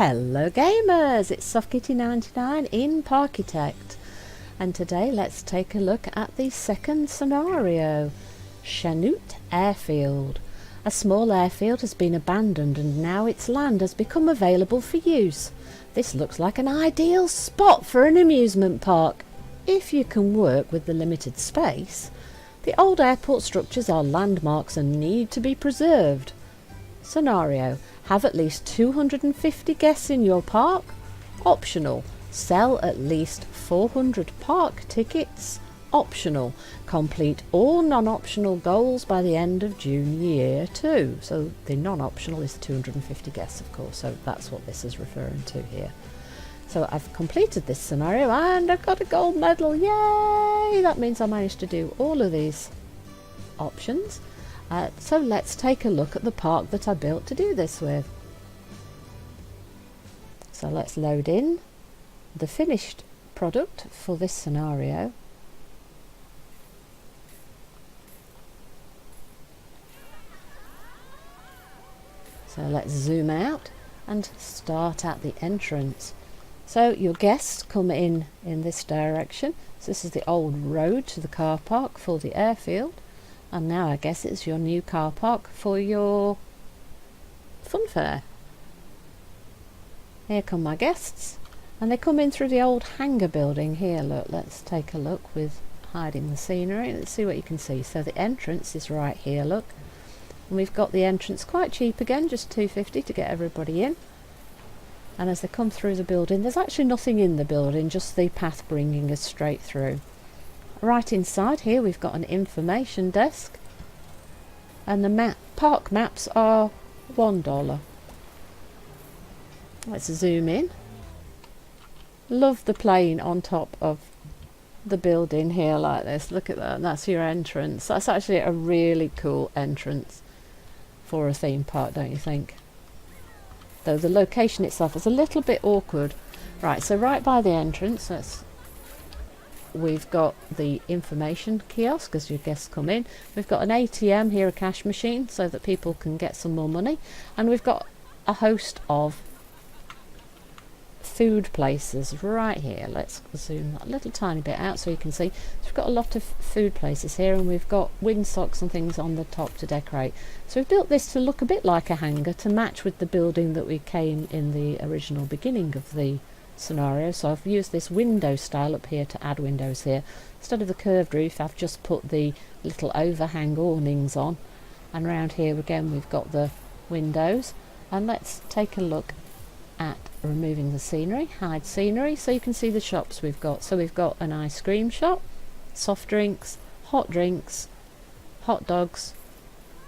Hello gamers, it's SoftKitty99 in Parkitect, and today let's take a look at the second scenario, Chanute Airfield. A small airfield has been abandoned and now its land has become available for use. This looks like an ideal spot for an amusement park, if you can work with the limited space. The old airport structures are landmarks and need to be preserved. Scenario: have at least 250 guests in your park. Optional: sell at least 400 park tickets. Optional: complete all non-optional goals by the end of June year 2. So the non-optional is 250 guests, of course, so that's what this is referring to here. So I've completed this scenario and I've got a gold medal. Yay! That means I managed to do all of these options. So let's take a look at the park that I built to do this with. So let's load in the finished product for this scenario. So let's zoom out and start at the entrance. So your guests come in this direction. So this is the old road to the car park for the airfield. And now I guess it's your new car park for your fun fair. Here come my guests, and they come in through the old hangar building here. Look, let's take a look with hiding the scenery. Let's see what you can see. So the entrance is right here, look. And we've got the entrance quite cheap again, just $2.50 to get everybody in. And as they come through the building, there's actually nothing in the building, just the path bringing us straight through. Right inside here we've got an information desk, and the park maps are $1. Let's zoom in. Love the plane on top of the building here like this. Look at that, that's your entrance. That's actually a really cool entrance for a theme park, don't you think? Though the location itself is a little bit awkward. Right, so right by the entrance, we've got the information kiosk as your guests come in. We've got an ATM here, a cash machine, so that people can get some more money. And we've got a host of food places right here. Let's zoom that little tiny bit out so you can see. So we've got a lot of food places here, and we've got windsocks and things on the top to decorate. So we've built this to look a bit like a hangar to match with the building that we came in the original beginning of the scenario. So I've used this window style up here to add windows here. Instead of the curved roof, I've just put the little overhang awnings on, and around here again we've got the windows. And let's take a look at removing the scenery, hide scenery, so you can see the shops we've got. So we've got an ice cream shop, soft drinks, hot dogs,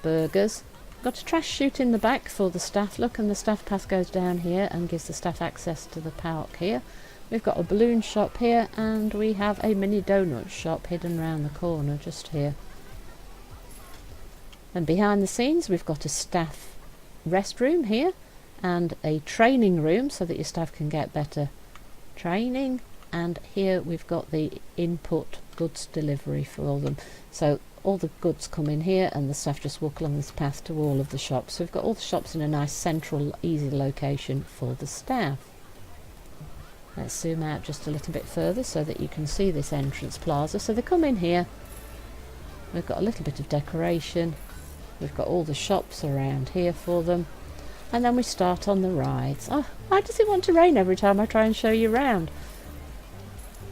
burgers. Got a trash chute in the back for the staff, look, and the staff path goes down here and gives the staff access to the park here. We've got a balloon shop here, and we have a mini donut shop hidden round the corner just here. And behind the scenes we've got a staff restroom here and a training room so that your staff can get better training. And here we've got the input goods delivery for all them. So all the goods come in here and the staff just walk along this path to all of the shops. So we've got all the shops in a nice central easy location for the staff. Let's zoom out just a little bit further so that you can see this entrance plaza. So they come in here, we've got a little bit of decoration, we've got all the shops around here for them, and then we start on the rides. Oh, why does it want to rain every time I try and show you around?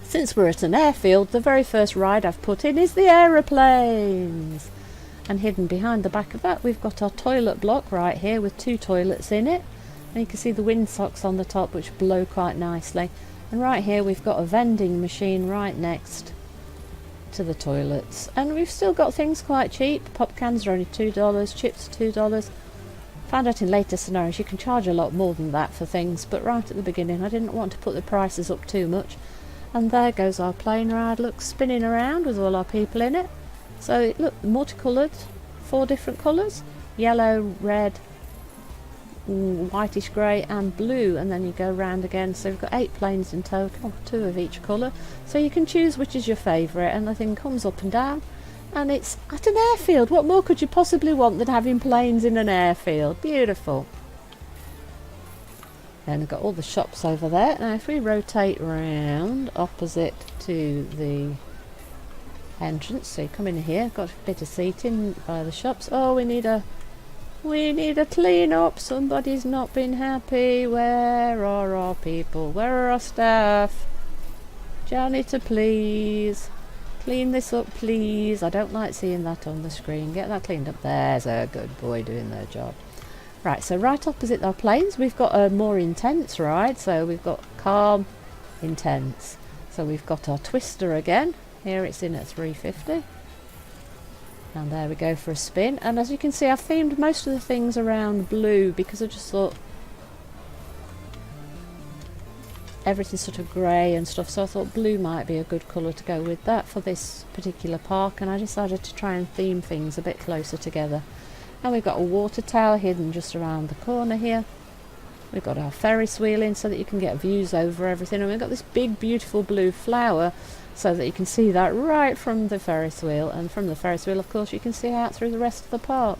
Since we're at an airfield, the very first ride I've put in is the aeroplanes. And hidden behind the back of that we've got our toilet block right here with 2 toilets in it. And you can see the windsocks on the top which blow quite nicely. And right here we've got a vending machine right next to the toilets. And we've still got things quite cheap. Pop cans are only $2, chips $2. Found out in later scenarios you can charge a lot more than that for things, but right at the beginning I didn't want to put the prices up too much. And there goes our plane ride, look, spinning around with all our people in it. So look, multicoloured, 4 different colours, yellow, red, whitish grey and blue, and then you go round again. So we've got 8 planes in total, 2 of each colour, so you can choose which is your favourite, and the thing comes up and down. And it's at an airfield. What more could you possibly want than having planes in an airfield? Beautiful. Then we've got all the shops over there. Now if we rotate round opposite to the entrance, so you come in here, got a bit of seating by the shops. Oh, we need a clean up. Somebody's not been happy. Where are our people? Where are our staff? Janitor, please clean this up, please. I don't like seeing that on the screen. Get that cleaned up. There's a good boy doing their job. Right, so right opposite our planes we've got a more intense ride. So we've got calm, intense. So we've got our twister again. Here it's in at 350. And there we go for a spin. And as you can see, I've themed most of the things around blue because I just thought everything's sort of grey and stuff, so I thought blue might be a good colour to go with that for this particular park, and I decided to try and theme things a bit closer together. And we've got a water tower hidden just around the corner here. We've got our Ferris wheel in so that you can get views over everything, and we've got this big beautiful blue flower so that you can see that right from the Ferris wheel, and from the Ferris wheel of course you can see out through the rest of the park.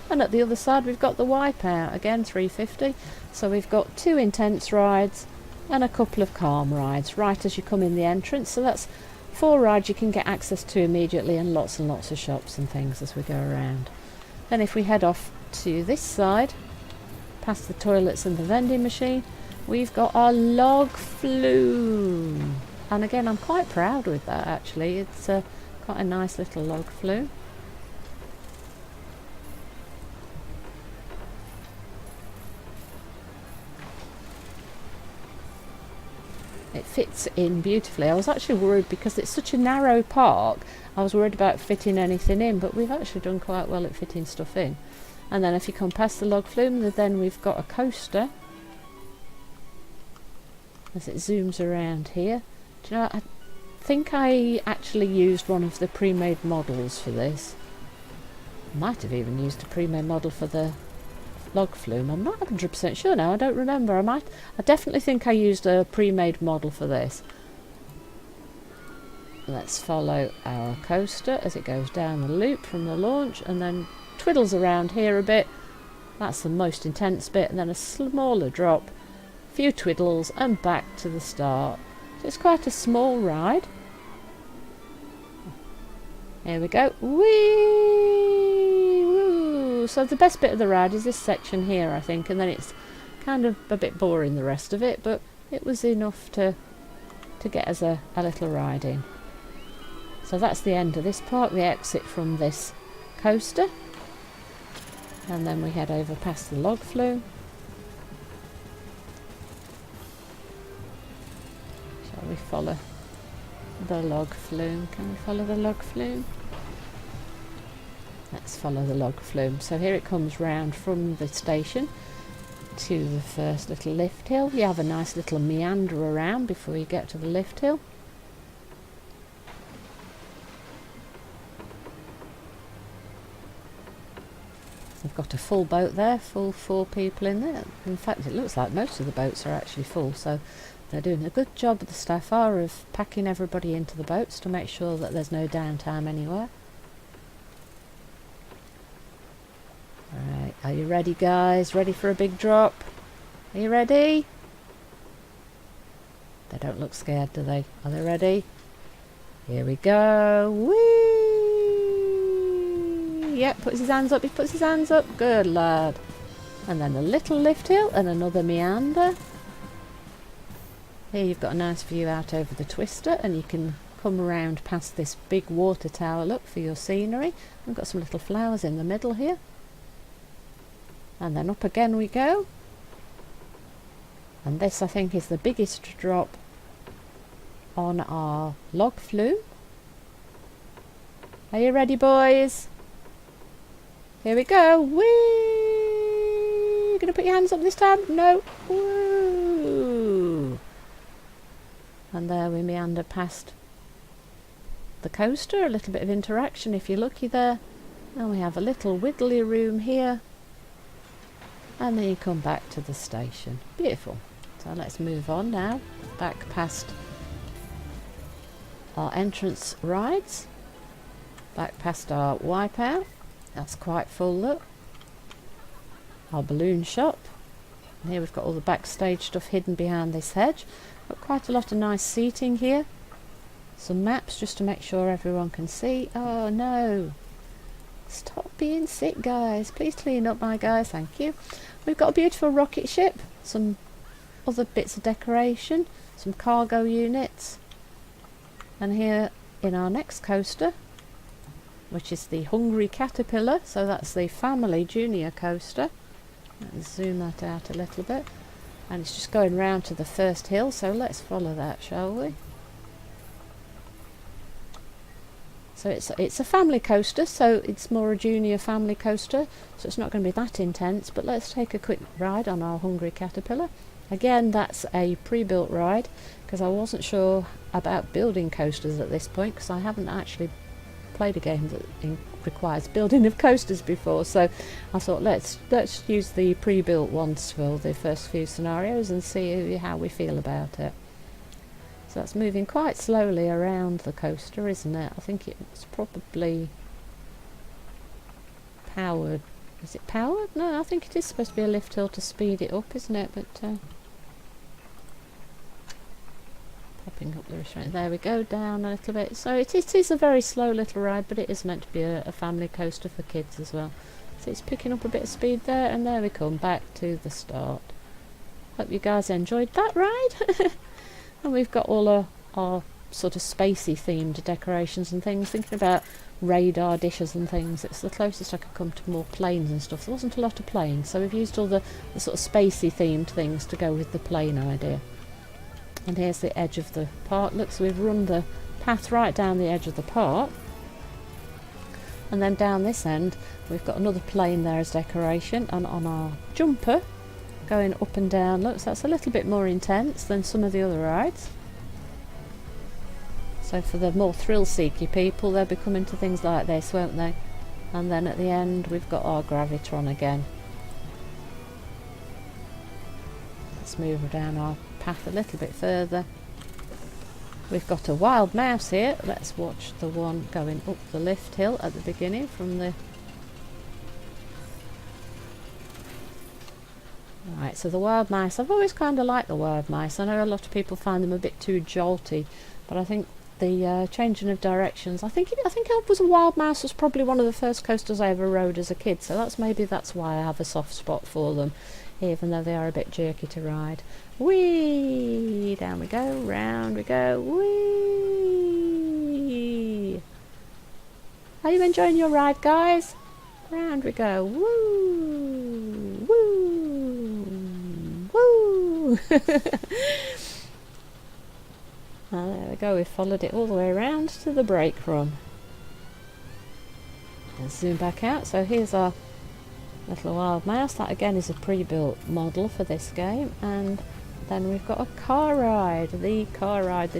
And at the other side we've got the Wipeout, again 350, so we've got 2 intense rides and a couple of calm rides right as you come in the entrance. So that's 4 rides you can get access to immediately, and lots of shops and things as we go around. Then if we head off to this side, past the toilets and the vending machine, we've got our log flume. And again, I'm quite proud with that actually. It's quite a nice little log flume. It fits in beautifully. I was actually worried because it's such a narrow park. I was worried about fitting anything in, but we've actually done quite well at fitting stuff in. And then if you come past the log flume, then we've got a coaster as it zooms around here. Do you know, I think I actually used one of the pre-made models for this. Might have even used a pre-made model for the log flume. I'm not 100% sure now. I don't remember. I definitely think I used a pre-made model for this. Let's follow our coaster as it goes down the loop from the launch and then twiddles around here a bit. That's the most intense bit, and then a smaller drop, a few twiddles and back to the start. So it's quite a small ride. Here we go. Whee! Woo! So the best bit of the ride is this section here, I think, and then it's kind of a bit boring the rest of it, but it was enough to get us a little ride in. So that's the end of this park. We exit from this coaster and then we head over past the log flume. Shall we follow the log flume? Can we follow the log flume? Let's follow the log flume. So here it comes round from the station to the first little lift hill. You have a nice little meander around before you get to the lift hill. We've got a full boat there, full 4 people in there. In fact, it looks like most of the boats are actually full, so they're doing a good job, the staff are, of packing everybody into the boats to make sure that there's no downtime anywhere. Alright, are you ready guys? Ready for a big drop? Are you ready? They don't look scared, do they? Are they ready? Here we go. Whee! Yep, puts his hands up, he puts his hands up. Good lad. And then a little lift hill and another meander. Here you've got a nice view out over the twister, and you can come around past this big water tower, look, for your scenery. We've got some little flowers in the middle here. And then up again we go. And this, I think, is the biggest drop on our log flume. Are you ready, boys? Here we go. Whee! Gonna put your hands up this time? No. Woo! And there we meander past the coaster. A little bit of interaction if you're lucky there. And we have a little wiggly room here. And then you come back to the station. Beautiful. So let's move on now. Back past our entrance rides. Back past our Wipeout. That's quite full, look. Our balloon shop. And here we've got all the backstage stuff hidden behind this hedge. Got quite a lot of nice seating here. Some maps just to make sure everyone can see. Oh no! Stop being sick, guys. Please clean up, my guys. Thank you. We've got a beautiful rocket ship. Some other bits of decoration. Some cargo units. And here in our next coaster, which is the Hungry Caterpillar. So that's the family junior coaster. Let's zoom that out a little bit. And it's just going round to the first hill. So let's follow that, shall we? So it's a family coaster, so it's more a junior family coaster, so it's not going to be that intense, but let's take a quick ride on our Hungry Caterpillar. Again, that's a pre-built ride, because I wasn't sure about building coasters at this point, because I haven't actually played a game that requires building of coasters before, so I thought let's use the pre-built ones for the first few scenarios and see how we feel about it. So that's moving quite slowly around the coaster, isn't it? I think it's probably powered. Is it powered? No, I think it is supposed to be a lift hill to speed it up, isn't it? But popping up the restraint. There we go, down a little bit. So it is a very slow little ride, but it is meant to be a family coaster for kids as well. So it's picking up a bit of speed there, and there we come back to the start. Hope you guys enjoyed that ride. And we've got all our sort of spacey themed decorations and things, thinking about radar dishes and things. It's the closest I could come to more planes and stuff. There wasn't a lot of planes, so we've used all the sort of spacey themed things to go with the plane idea. And here's the edge of the park. Look, so we've run the path right down the edge of the park. And then down this end we've got another plane there as decoration, and on our jumper going up and down. Look, so that's a little bit more intense than some of the other rides. So for the more thrill-seeky people, they'll be coming to things like this, won't they? And then at the end we've got our Gravitron again. Let's move down our path a little bit further. We've got a wild mouse here. Let's watch the one going up the lift hill at the beginning from the... Right, so the wild mice, I've always kind of liked the wild mice. I know a lot of people find them a bit too jolty, but I think the changing of directions, I think it was a wild mouse was probably one of the first coasters I ever rode as a kid, so that's why I have a soft spot for them, even though they are a bit jerky to ride. Whee! Down we go, round we go, whee! Are you enjoying your ride, guys? Round we go, woo! Woo! Woo! And there we go, we've followed it all the way around to the brake run. And zoom back out, so here's our little wild mouse. That again is a pre-built model for this game. And then we've got a car ride, the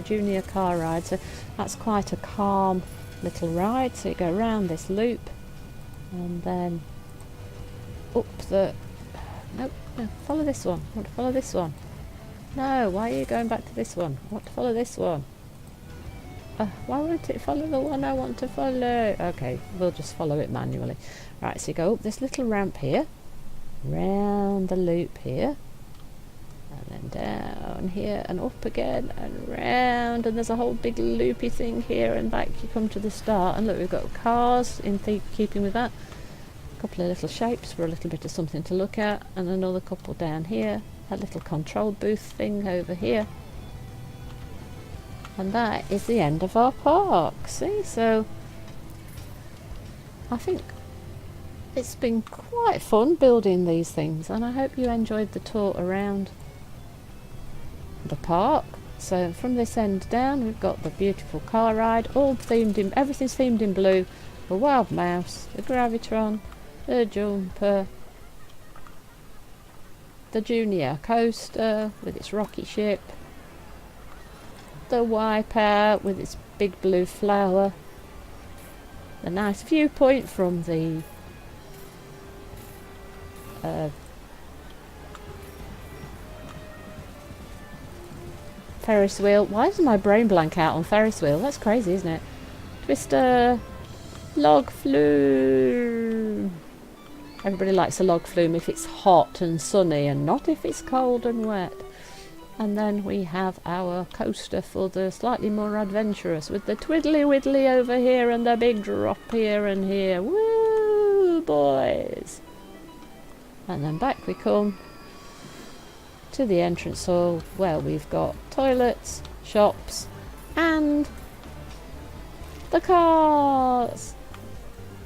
junior car ride. So that's quite a calm little ride. So you go around this loop and then up the... Nope, no, follow this one. I want to follow this one. No, why are you going back to this one? I want to follow this one. Why won't it follow the one I want to follow? Okay, we'll just follow it manually. Right, so you go up this little ramp here, round the loop here, and then down here and up again and round, and there's a whole big loopy thing here, and back you come to the start. And look, we've got cars in keeping with that. A couple of little shapes for a little bit of something to look at, and another couple down here. A little control booth thing over here. And that is the end of our park. See, so I think it's been quite fun building these things, and I hope you enjoyed the tour around the park. So from this end down we've got the beautiful car ride, all themed in, everything's themed in blue. The wild mouse, the Gravitron, the jumper, the junior coaster with its rocket ship, the Wipeout with its big blue flower, the nice viewpoint from the Ferris wheel. Why does my brain blank out on Ferris wheel? That's crazy, isn't it? Twister, log flume. Everybody likes a log flume if it's hot and sunny, and not if it's cold and wet. And then we have our coaster for the slightly more adventurous, with the twiddly widdly over here and the big drop here and here. Woo, boys! And then back we come to the entrance hall, where we've got toilets, shops, and the cars.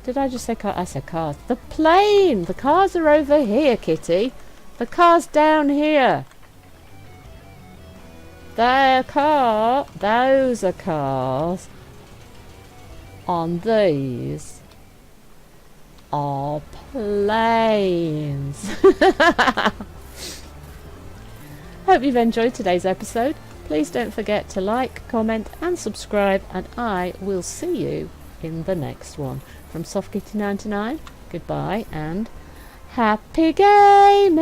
Did I just say car? I said cars. The plane! The cars are over here, Kitty. The car's down here. Those are cars. On these are planes. Hope you've enjoyed today's episode. Please don't forget to like, comment and subscribe, and I will see you in the next one. From SoftKitty99, goodbye and happy gaming!